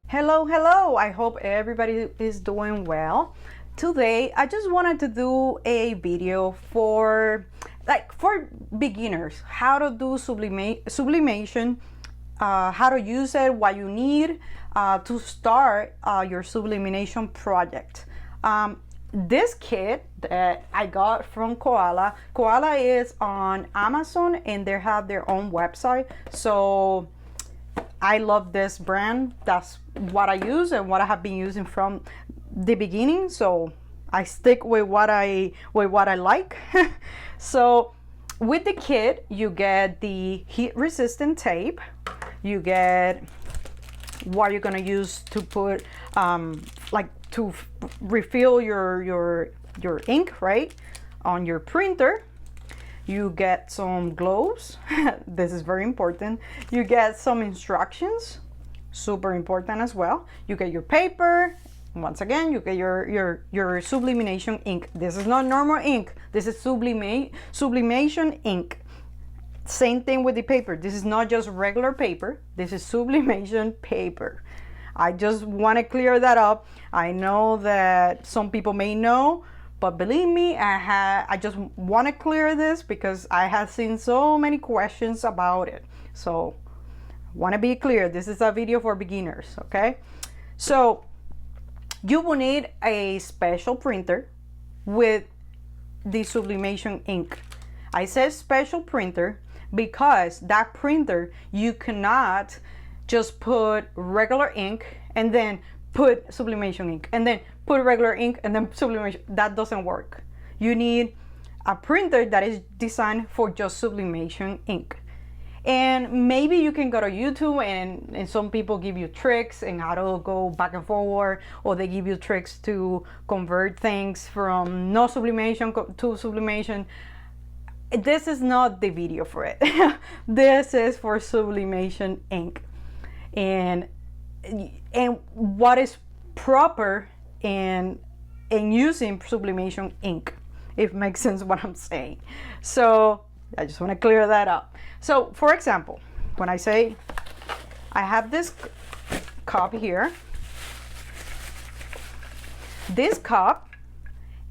Hello, I hope everybody is doing well. Today I just wanted to do a video for beginners, how to do sublimation, how to use it, what you need to start your sublimation project. This kit that I got from Koala is on Amazon and they have their own website, so I love this brand. That's what I use and what I have been using from the beginning, so I stick with what I like. So with the kit you get the heat resistant tape, you get what you're gonna use to put to refill your ink, right, on your printer. You get some gloves. This is very important. You get some instructions, super important as well. You get your paper. Once again, you get your sublimation ink. This is not normal ink. This is sublimation ink. Same thing with the paper. This is not just regular paper. This is sublimation paper. I just want to clear that up. I know that some people may know, but believe me, I just want to clear this because I have seen so many questions about it. So I want to be clear. This is a video for beginners, okay? So you will need a special printer with the sublimation ink. I said special printer because that printer, you cannot just put regular ink and then put sublimation ink and then put regular ink and then sublimation. That doesn't work. You need a printer that is designed for just sublimation ink. And maybe you can go to YouTube and some people give you tricks and how to go back and forward, or they give you tricks to convert things from no sublimation to sublimation. This is not the video for it. This is for sublimation ink. And what is proper in using sublimation ink, if it makes sense what I'm saying. So I just want to clear that up. So for example, when I say I have this cup here, this cup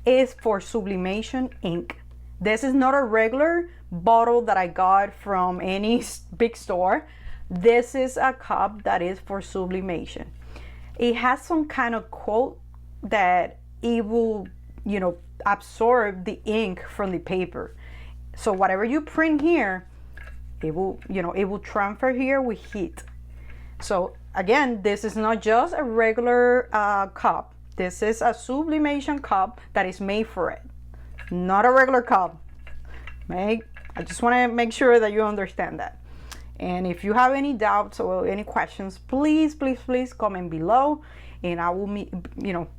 is for sublimation ink. This is not a regular bottle that I got from any big store. This is a cup that is for sublimation. It has some kind of coat that it will, absorb the ink from the paper. So whatever you print here, it will transfer here with heat. So again, this is not just a regular cup. This is a sublimation cup that is made for it, not a regular cup. I just want to make sure that you understand that. And if you have any doubts or any questions, please comment below, and I will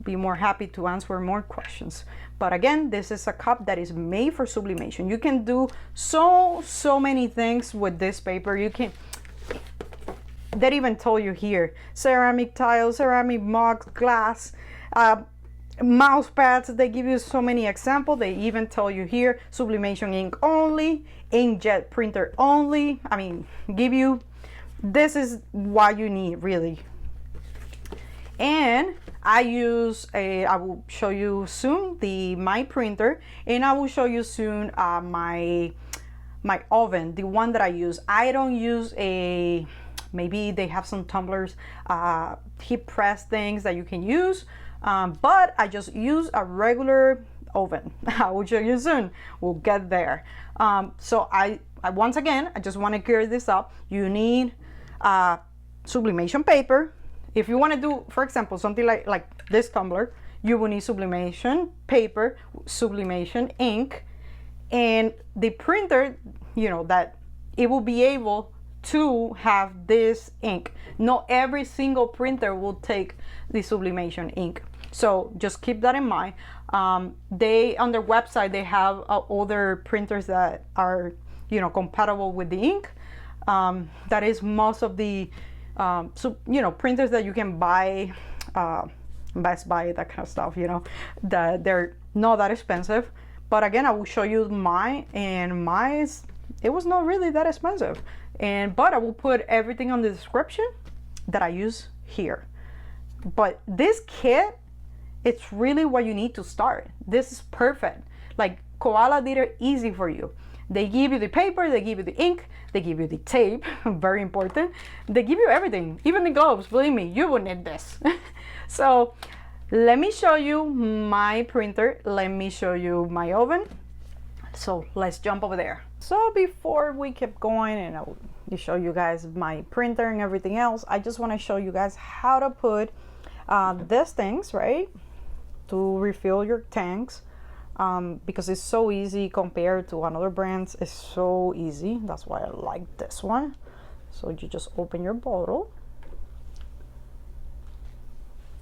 be more happy to answer more questions. But again, this is a cup that is made for sublimation. You can do so many things with this paper. You can, they even told you here, ceramic tiles, ceramic mugs, glass, mouse pads. They give you so many examples. They even tell you here sublimation ink only, inkjet printer only. I mean, this is what you need really. And I will show you soon my printer, and I will show you soon my oven, the one that I use. I don't use maybe they have some tumblers, heat press things that you can use, but I just use a regular oven. I will show you soon. We'll get there. So I once again, I just want to clear this up. You need sublimation paper. If you want to do, for example, something like this tumbler, you will need sublimation paper, sublimation ink, and the printer, that it will be able to have this ink. Not every single printer will take the sublimation ink, so just keep that in mind. They, on their website, they have other printers that are compatible with the ink. That is most of the printers that you can buy, Best Buy, that kind of stuff, that they're not that expensive. But again, I will show you mine, and mine it was not really that expensive. But I will put everything on the description that I use here. but this kit, it's really what you need to start. This is perfect. Like Koala did it easy for you. They give you the paper, they give you the ink, they give you the tape, very important. They give you everything, even the gloves. Believe me, you will need this. So let me show you my printer. Let me show you my oven. So let's jump over there. So before we keep going and I'll show you guys my printer and everything else, I just want to show you guys how to put these things, right, to refill your tanks, because it's so easy compared to another brands. It's so easy. That's why I like this one. So you just open your bottle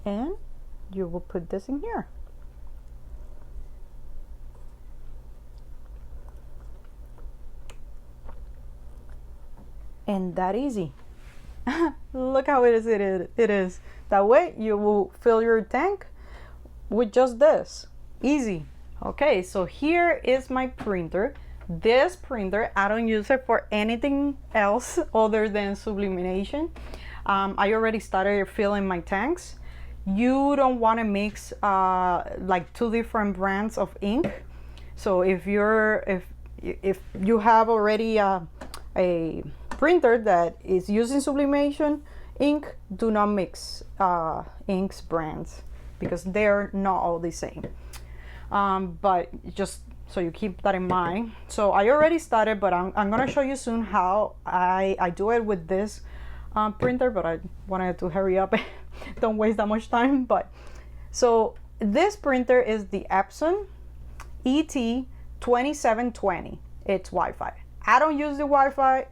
and you will put this in here. And that easy. Look how it is. That way you will fill your tank with just this. Easy. Okay, so here is my printer. This printer, I don't use it for anything else other than sublimation. I already started filling my tanks. You don't want to mix like two different brands of ink. So if you have already a printer that is using sublimation ink, do not mix inks brands because they're not all the same. But just so you keep that in mind. So I already started, but I'm gonna show you soon how I do it with this printer, but I wanted to hurry up. Don't waste that much time. But so this printer is the Epson ET2720. It's Wi-Fi. I don't use the Wi-Fi.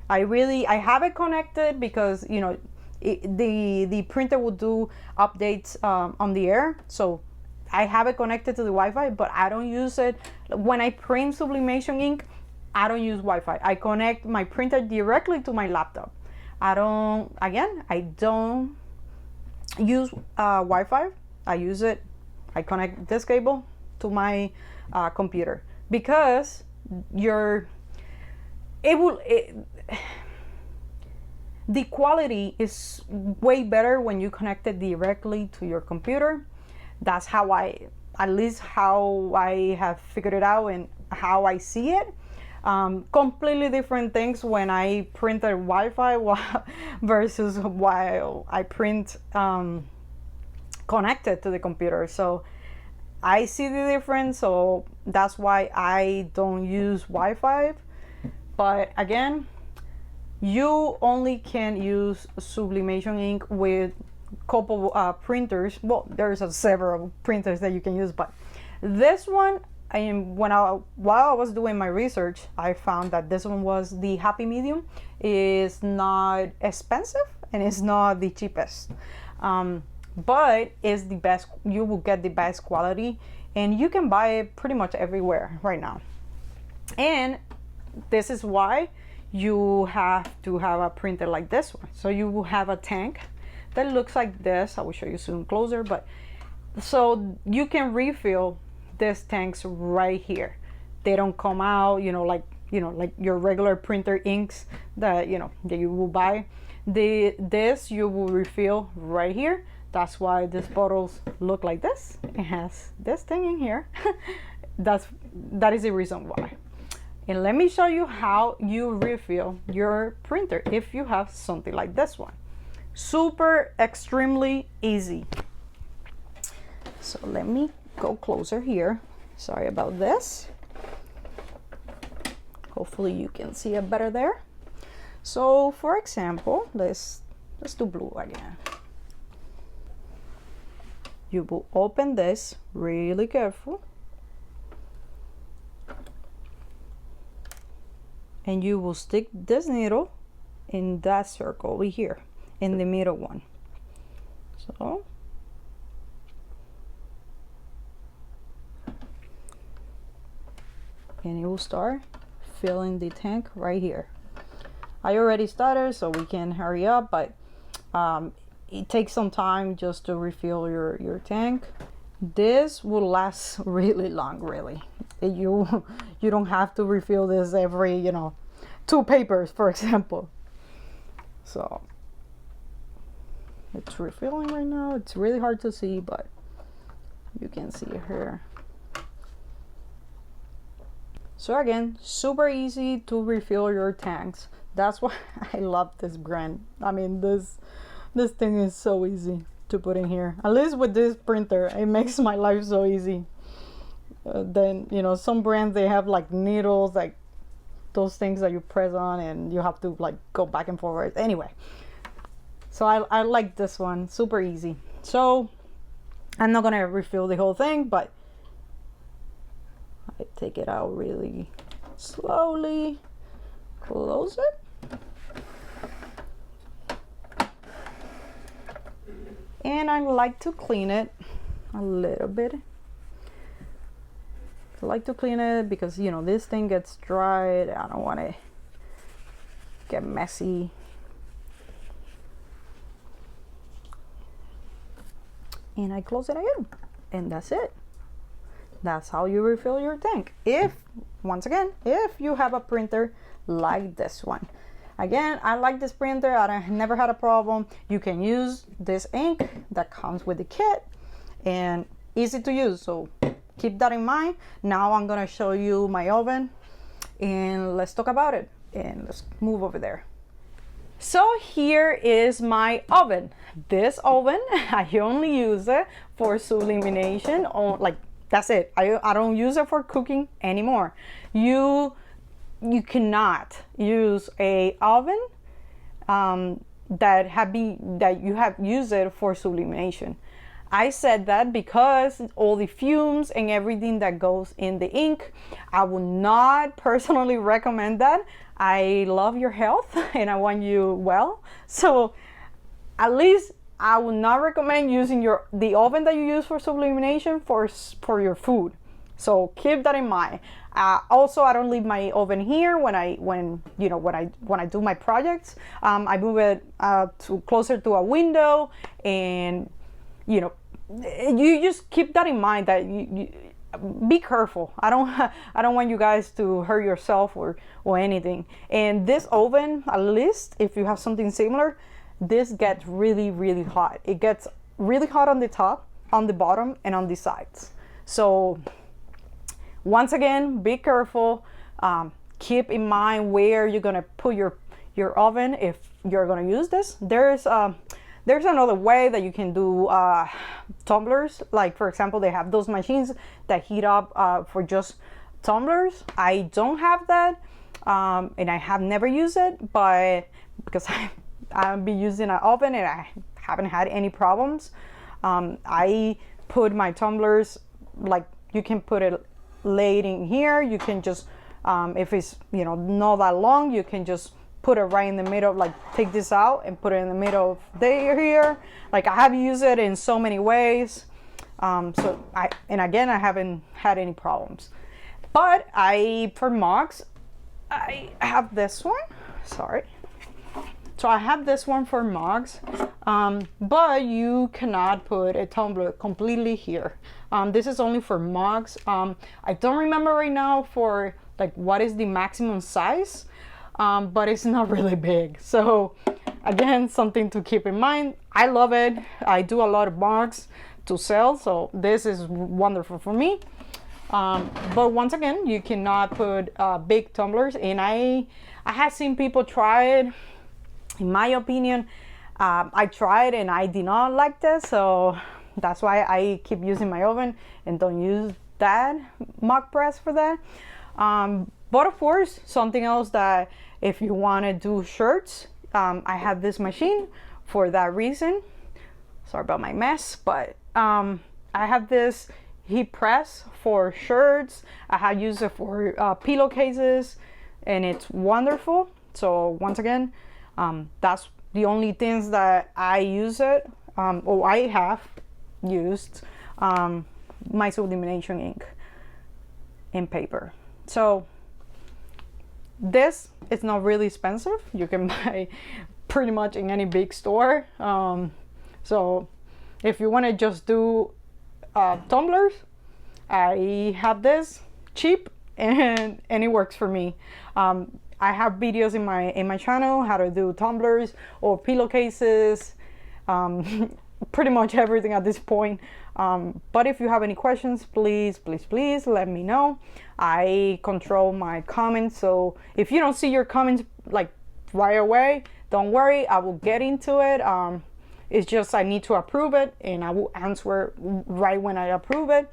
I have it connected because, you know, the printer will do updates on the air. So I have it connected to the Wi-Fi, but I don't use it. When I print sublimation ink, I don't use Wi-Fi. I connect my printer directly to my laptop. I don't use Wi-Fi. I connect this cable to my computer because the quality is way better when you connect it directly to your computer. That's how at least how I have figured it out and how I see it. Completely different things when I printed Wi-Fi versus while I print connected to the computer. So I see the difference, so that's why I don't use Wi-Fi. But again, you only can use sublimation ink with couple printers. Well, there's several printers that you can use, but this one, while I was doing my research, I found that this one was the happy medium. Is not expensive and it's not the cheapest, but is the best. You will get the best quality, and you can buy it pretty much everywhere right now. And this is why you have to have a printer like this one. So you will have a tank that looks like this. I will show you soon closer, but so you can refill these tanks right here. They don't come out, like your regular printer inks that that you will buy. This you will refill right here. That's why these bottles look like this. It has this thing in here. That is the reason why. And let me show you how you refill your printer if you have something like this one. Super, extremely easy. So let me go closer here. Sorry about this. Hopefully you can see it better there. So for example, let's do blue again. You will open this really careful. And you will stick this needle in that circle over here, in the middle one. So, and it will start filling the tank right here. I already started, so we can hurry up, but it takes some time just to refill your tank. This will last really long, really. You don't have to refill this every 2 papers, for example. So it's refilling right now. It's really hard to see, but you can see here. So again, super easy to refill your tanks. That's why I love this brand. I mean, this thing is so easy to put in here. At least with this printer, it makes my life so easy. Then, you know, some brands, they have like needles, like those things that you press on and you have to like go back and forward. Anyway, so I like this one, super easy. So I'm not gonna refill the whole thing, but I take it out really slowly, close it, and I like to clean it a little bit. I like to clean it because, you know, this thing gets dried. I don't want to get messy. And I close it again, and that's it. That's how you refill your tank. Once again, if you have a printer like this one. Again, I like this printer. I never had a problem. You can use this ink that comes with the kit, and easy to use. So keep that in mind. Now I'm gonna show you my oven, and let's talk about it. And let's move over there. So here is my oven. This oven, I only use it for sublimation, or like, that's it. I don't use it for cooking anymore. You cannot use a oven that you have used it for sublimation. I said that because all the fumes and everything that goes in the ink, I would not personally recommend that. I love your health and I want you well. So at least I would not recommend using the oven that you use for sublimation for your food. So keep that in mind. Also, I don't leave my oven here when I do my projects. I move it closer to a window, and you just keep that in mind, that you be careful. I don't want you guys to hurt yourself or anything. And this oven, at least if you have something similar, this gets really, really hot. It gets really hot on the top, on the bottom, and on the sides. So once again, be careful. Keep in mind where you're gonna put your oven if you're gonna use this. There's another way that you can do tumblers. Like, for example, they have those machines that heat up for just tumblers. I don't have that, and I have never used it, but because I've been using an oven and I haven't had any problems. I put my tumblers, like, you can put it laid in here. You can just, if it's, not that long, you can just put it right in the middle, like take this out and put it in the middle of here. Like, I have used it in so many ways. And again, I haven't had any problems. But for mugs, I have this one, sorry. So I have this one for mugs, but you cannot put a tumbler completely here. This is only for mugs. I don't remember right now for like what is the maximum size, but it's not really big. So again, something to keep in mind. I love it. I do a lot of mugs to sell, so this is wonderful for me. But once again, you cannot put big tumblers, and I have seen people try it. In my opinion, I tried and I did not like this, so that's why I keep using my oven and don't use that mug press for that. But of course, something else that if you want to do shirts, I have this machine for that reason. Sorry about my mess, but I have this heat press for shirts. I have used it for pillowcases, and it's wonderful. So once again, that's the only things that I use it, or I have used my sublimation ink in paper. So this is not really expensive. You can buy pretty much in any big store. So if you want to just do tumblers, I have this cheap, and it works for me. I have videos in my channel how to do tumblers or pillowcases. pretty much everything at this point. But if you have any questions, please let me know. I control my comments, so if you don't see your comments like right away, don't worry, I will get into it. It's just I need to approve it, and I will answer right when I approve it.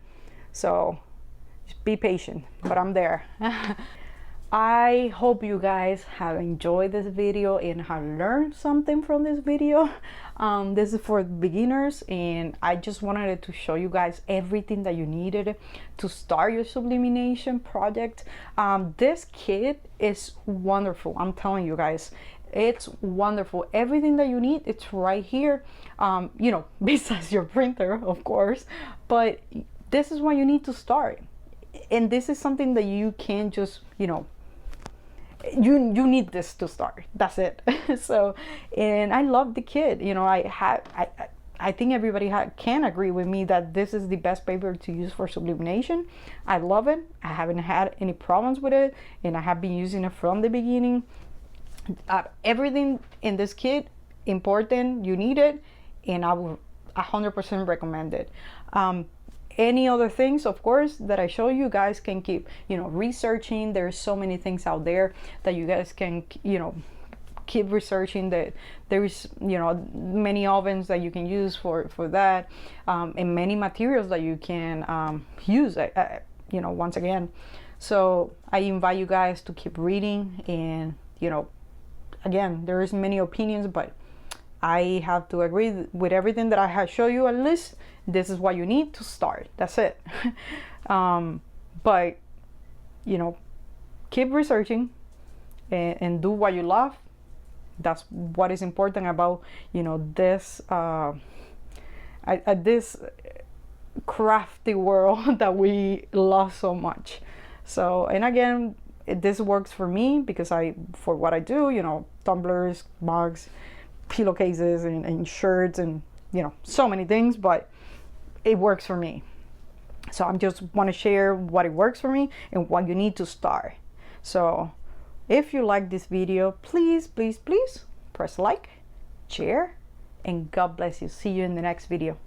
So just be patient, but I'm there. I hope you guys have enjoyed this video and have learned something from this video. This is for beginners, and I just wanted to show you guys everything that you needed to start your sublimation project. This kit is wonderful. I'm telling you guys, it's wonderful. Everything that you need, it's right here. You know, besides your printer, of course, but this is what you need to start. And this is something that you can just, you know, you need this to start. That's it. So, and I love the kit. You know, I think everybody can agree with me that this is the best paper to use for sublimation. I love it. I haven't had any problems with it, and I have been using it from the beginning. Everything in this kit, important, you need it, and I will 100% recommend it. Any other things, of course, that I show you guys can keep, you know, researching. There's so many things out there that you guys can, you know, keep researching. That there is, you know, many ovens that you can use for that, and many materials that you can use, you know, once again. So I invite you guys to keep reading, and, you know, again, there is many opinions, but I have to agree with everything that I have shown you. At least this is what you need to start. That's it. But, you know, keep researching and do what you love. That's what is important about, you know, this this crafty world that we love so much. So, and again, this works for me because for what I do, you know, tumblers, mugs, pillowcases, and shirts, and, you know, so many things, but it works for me. So I just want to share what it works for me and what you need to start. So if you like this video, please press like, share, and God bless you. See you in the next video.